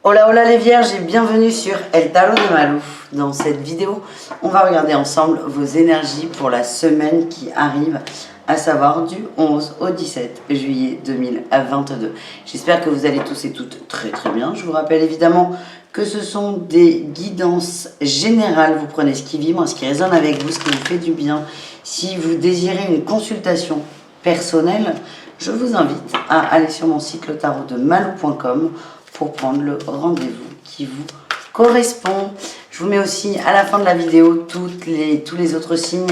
Hola hola les vierges et bienvenue sur El Tarot de Malou. Dans cette vidéo, on va regarder ensemble vos énergies pour la semaine qui arrive, à savoir du 11 au 17 juillet 2022. J'espère que vous allez tous et toutes très bien. Je vous rappelle évidemment que ce sont des guidances générales. Vous prenez ce qui vibre, ce qui résonne avec vous, ce qui vous fait du bien. Si vous désirez une consultation personnelle, je vous invite à aller sur mon site letarotdemalou.com pour prendre le rendez-vous qui vous correspond. Je vous mets aussi à la fin de la vidéo tous les autres signes,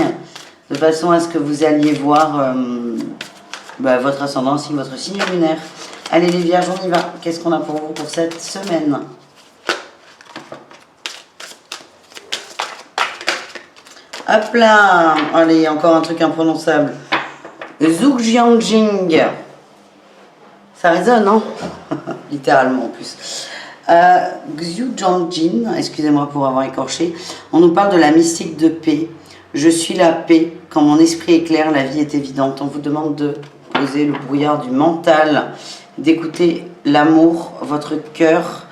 de façon à ce que vous alliez voir votre ascendant ainsi que votre signe lunaire. Allez les vierges, on y va. Qu'est-ce qu'on a pour vous pour cette semaine? Hop là. Allez, encore un truc imprononçable. Zhujiangjing. Ça résonne, non? Littéralement en plus. Xiujiangjin, excusez-moi pour avoir écorché. On nous parle de la mystique de paix. Je suis la paix. Quand mon esprit est clair, la vie est évidente. On vous demande de poser le brouillard du mental, d'écouter l'amour, votre cœur.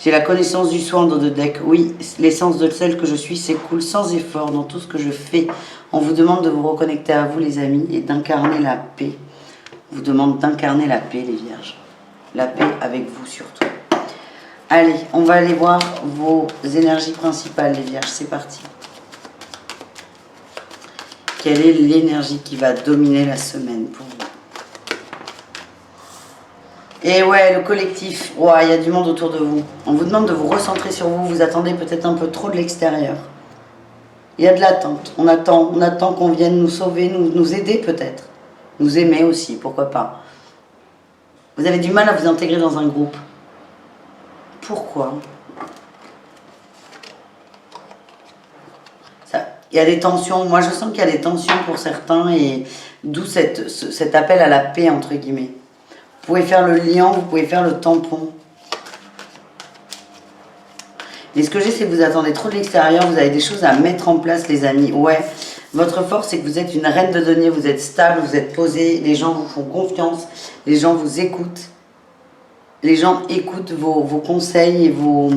J'ai la connaissance du soi en dos de deck. Oui, l'essence de celle que je suis s'écoule sans effort dans tout ce que je fais. On vous demande de vous reconnecter à vous, les amis, et d'incarner la paix. On vous demande d'incarner la paix, les vierges. La paix avec vous surtout. Allez, on va aller voir vos énergies principales, les vierges. C'est parti. Quelle est l'énergie qui va dominer la semaine pour vous? Et ouais, le collectif. Ouais, il y a du monde autour de vous. On vous demande de vous recentrer sur vous. Vous attendez peut-être un peu trop de l'extérieur. Il y a de l'attente. On attend qu'on vienne nous sauver, nous aider peut-être. Nous aimer aussi, pourquoi pas. Vous avez du mal à vous intégrer dans un groupe. Pourquoi? Il y a des tensions. Moi, je sens qu'il y a des tensions pour certains et d'où cet appel à la paix, entre guillemets. Vous pouvez faire le lien, vous pouvez faire le tampon. Mais ce que j'ai, c'est que vous attendez trop de l'extérieur. Vous avez des choses à mettre en place, les amis. Ouais, votre force, c'est que vous êtes une reine de denier. Vous êtes stable, vous êtes posé. Les gens vous font confiance. Les gens vous écoutent. Les gens écoutent vos conseils et vos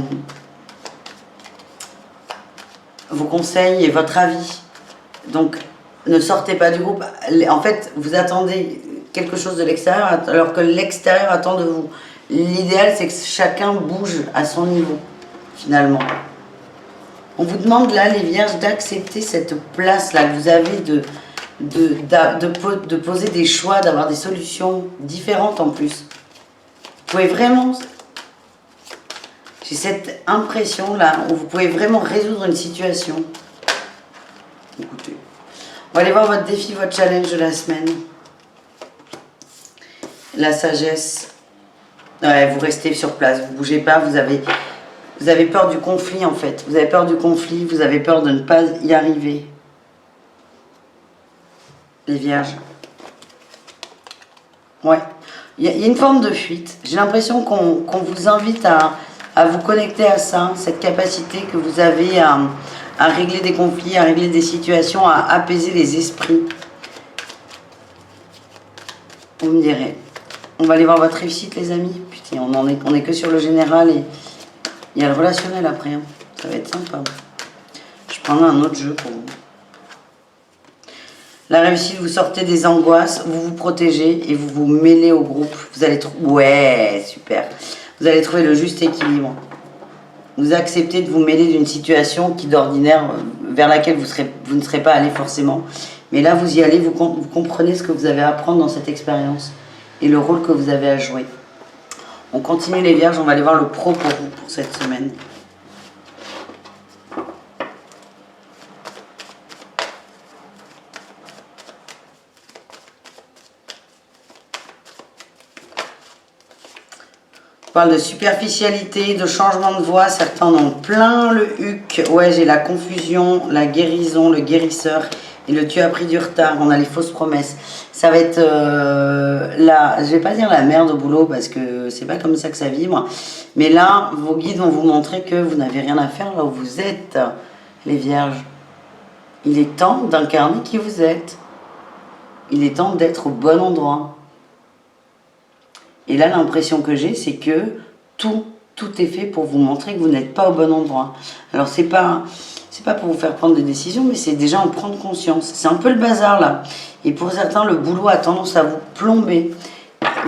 conseils et votre avis. Donc, ne sortez pas du groupe. En fait, vous attendez quelque chose de l'extérieur alors que l'extérieur attend de vous. L'idéal, c'est que chacun bouge à son niveau, finalement. On vous demande là, les vierges, d'accepter cette place-là que vous avez de poser des choix, d'avoir des solutions différentes en plus. Vous pouvez vraiment... J'ai cette impression-là où vous pouvez vraiment résoudre une situation. Écoutez. On va aller voir votre défi, votre challenge de la semaine. La sagesse. Ouais, vous restez sur place, vous ne bougez pas, vous avez peur du conflit en fait. Vous avez peur du conflit, vous avez peur de ne pas y arriver. Les vierges. Ouais. Il y a une forme de fuite. J'ai l'impression qu'on vous invite à vous connecter à ça, cette capacité que vous avez à régler des conflits, à régler des situations, à apaiser les esprits. Vous me direz. On va aller voir votre réussite, les amis. Putain, on est que sur le général et il y a le relationnel après. Hein. Ça va être sympa. Je prendrai un autre jeu pour vous. La réussite, vous sortez des angoisses, vous vous protégez et vous vous mêlez au groupe. Vous allez trouver... Ouais, super. Vous allez trouver le juste équilibre. Vous acceptez de vous mêler d'une situation qui d'ordinaire, vers laquelle vous ne serez pas allé forcément. Mais là, vous y allez, vous comprenez ce que vous avez à apprendre dans cette expérience et le rôle que vous avez à jouer. On continue les vierges, on va aller voir le pro pour vous pour cette semaine. On parle de superficialité, de changement de voix, certains en ont plein le huc. Ouais, j'ai la confusion, la guérison, le guérisseur et le tu as pris du retard. On a les fausses promesses. Ça va être je vais pas dire la merde au boulot parce que c'est pas comme ça que ça vibre. Mais là, vos guides vont vous montrer que vous n'avez rien à faire là où vous êtes, les vierges. Il est temps d'incarner qui vous êtes. Il est temps d'être au bon endroit. Et là, l'impression que j'ai, c'est que tout tout est fait pour vous montrer que vous n'êtes pas au bon endroit. Alors c'est pas pour vous faire prendre des décisions, mais c'est déjà en prendre conscience. C'est un peu le bazar là. Et pour certains, le boulot a tendance à vous plomber.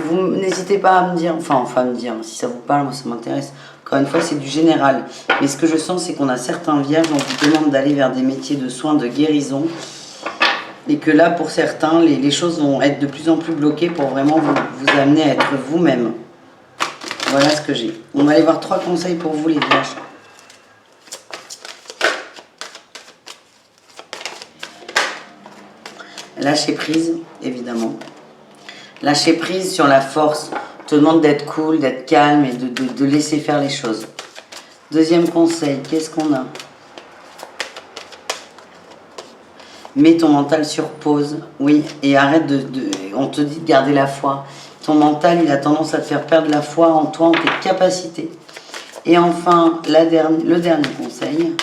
Vous n'hésitez pas à me dire, enfin à me dire, si ça vous parle, moi ça m'intéresse. Encore une fois, c'est du général. Mais ce que je sens, c'est qu'on a certains vierges, on vous demande d'aller vers des métiers de soins, de guérison. Et que là, pour certains, les choses vont être de plus en plus bloquées pour vraiment vous amener à être vous-même. Voilà ce que j'ai. On va aller voir 3 conseils pour vous, les vierges. Lâcher prise, évidemment. Lâcher prise sur la force. On te demande d'être cool, d'être calme et de laisser faire les choses. Deuxième conseil, qu'est-ce qu'on a? Mets ton mental sur pause, oui, et arrête on te dit de garder la foi. Ton mental, il a tendance à te faire perdre la foi en toi, en tes capacités. Et enfin, le dernier conseil.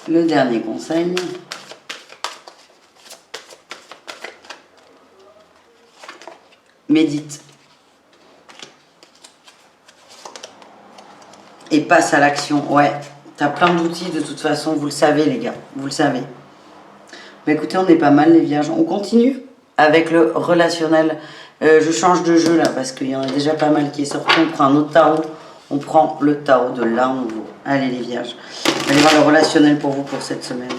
Le dernier conseil. Médite. Et passe à l'action. Ouais, t'as plein d'outils de toute façon, vous le savez les gars, vous le savez. Mais écoutez, on est pas mal les vierges. On continue avec le relationnel. Je change de jeu là parce qu'il y en a déjà pas mal qui est sorti. On prend un autre tarot. On prend le tarot de là on vaut. Allez les vierges. Allez voir le relationnel pour vous pour cette semaine.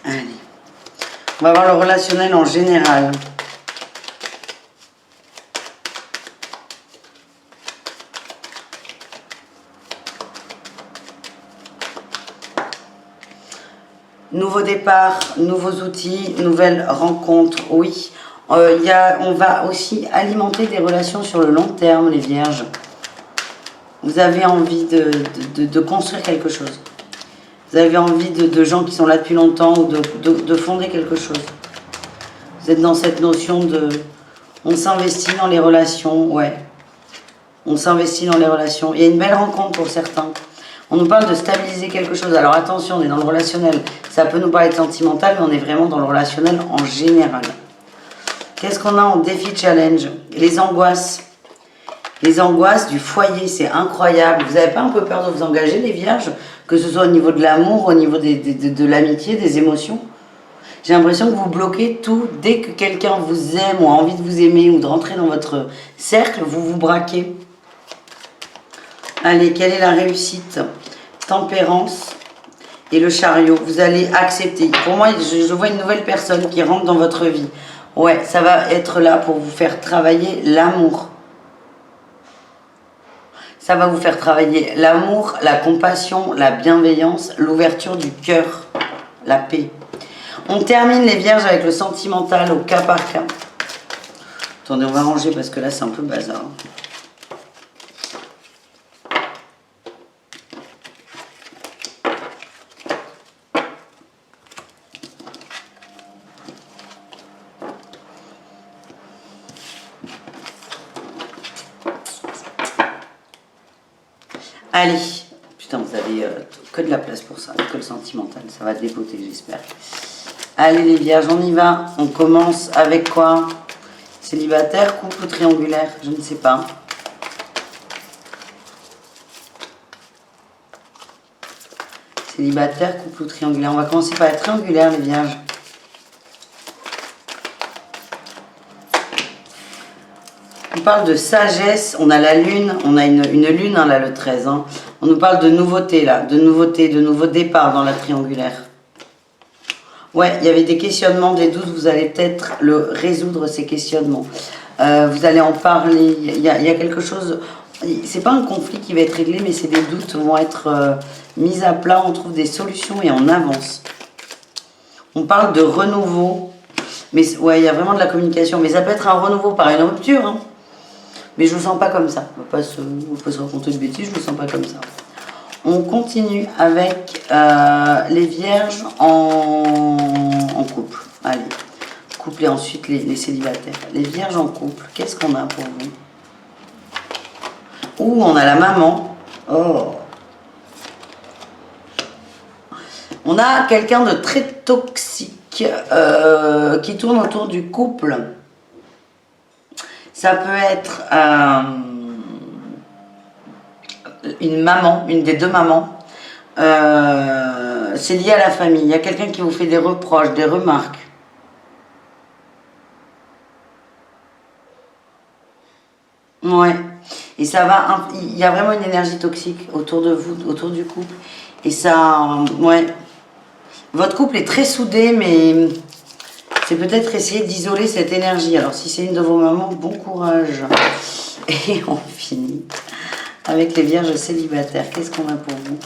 Allez. On va voir le relationnel en général. Nouveau départ, nouveaux outils, nouvelles rencontres, oui. On va aussi alimenter des relations sur le long terme, les vierges. Vous avez envie de construire quelque chose. Vous avez envie de gens qui sont là depuis longtemps ou de fonder quelque chose. Vous êtes dans cette notion de... On s'investit dans les relations, ouais. On s'investit dans les relations. Il y a une belle rencontre pour certains. On nous parle de stabiliser quelque chose. Alors attention, on est dans le relationnel. Ça peut nous paraître sentimental, mais on est vraiment dans le relationnel en général. Qu'est-ce qu'on a en défi challenge? Les angoisses. Les angoisses du foyer, c'est incroyable. Vous n'avez pas un peu peur de vous engager, les vierges? Que ce soit au niveau de l'amour, au niveau de l'amitié, des émotions? J'ai l'impression que vous bloquez tout. Dès que quelqu'un vous aime ou a envie de vous aimer ou de rentrer dans votre cercle, vous vous braquez. Allez, quelle est la réussite? Tempérance et le chariot. Vous allez accepter. Pour moi, je vois une nouvelle personne qui rentre dans votre vie. Ouais, ça va être là pour vous faire travailler l'amour. Ça va vous faire travailler l'amour, la compassion, la bienveillance, l'ouverture du cœur, la paix. On termine les vierges avec le sentimental au cas par cas. Attendez, on va ranger parce que là, c'est un peu bazar. Allez, putain, vous avez que de la place pour ça, que le sentimental, ça va dépoter, j'espère. Allez les vierges, on y va. On commence avec quoi? Célibataire, couple ou triangulaire? Je ne sais pas. Célibataire, couple ou triangulaire? On va commencer par être triangulaire, les vierges. On parle de sagesse, on a la lune, on a une lune hein, là le 13. Hein. On nous parle de nouveauté là, de nouveau départ dans la triangulaire. Ouais, il y avait des questionnements, des doutes, vous allez peut-être résoudre ces questionnements. Vous allez en parler, il y a quelque chose, c'est pas un conflit qui va être réglé, mais c'est des doutes vont être mis à plat, on trouve des solutions et on avance. On parle de renouveau, mais ouais, il y a vraiment de la communication, mais ça peut être un renouveau par une rupture, hein. Mais je ne le sens pas comme ça. On ne va pas se raconter de bêtises, je ne le sens pas comme ça. On continue avec les vierges en couple. Allez, couple et ensuite les célibataires. Les vierges en couple, qu'est-ce qu'on a pour vous? Ouh, on a la maman. Oh. On a quelqu'un de très toxique qui tourne autour du couple. Ça peut être une maman, une des deux mamans. C'est lié à la famille. Il y a quelqu'un qui vous fait des reproches, des remarques. Ouais. Et ça va, il y a vraiment une énergie toxique autour de vous, autour du couple. Et ça, ouais. Votre couple est très soudé, mais c'est peut-être essayer d'isoler cette énergie. Alors si c'est une de vos mamans, bon courage. Et on finit avec les vierges célibataires. Qu'est-ce qu'on a pour vous?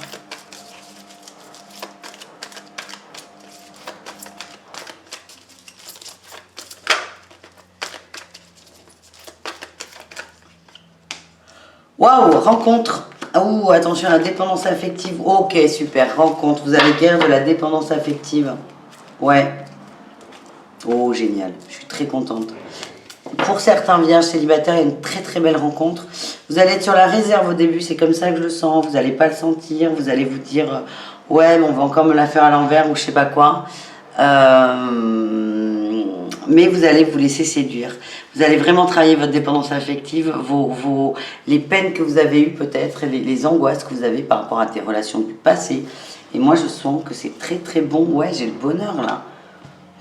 Waouh, rencontre. Ouh, attention à la dépendance affective. Ok, super, rencontre. Vous avez guère de la dépendance affective. Ouais. Oh, génial. Je suis très contente. Pour certains vierges célibataires, il y a une très très belle rencontre. Vous allez être sur la réserve au début, c'est comme ça que je le sens. Vous n'allez pas le sentir. Vous allez vous dire, ouais, mais on va encore me la faire à l'envers ou je sais pas quoi. Mais vous allez vous laisser séduire. Vous allez vraiment travailler votre dépendance affective, les peines que vous avez eues peut-être, les angoisses que vous avez par rapport à des relations du passé. Et moi, je sens que c'est très très bon. Ouais, j'ai le bonheur là.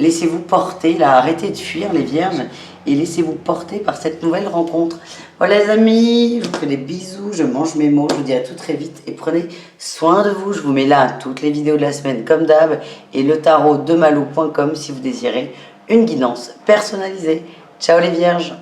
Laissez-vous porter, là, arrêtez de fuir les vierges et laissez-vous porter par cette nouvelle rencontre. Voilà les amis, je vous fais des bisous, je mange mes mots, je vous dis à tout très vite et prenez soin de vous. Je vous mets là toutes les vidéos de la semaine comme d'hab et le tarot de malo.com si vous désirez une guidance personnalisée. Ciao les vierges!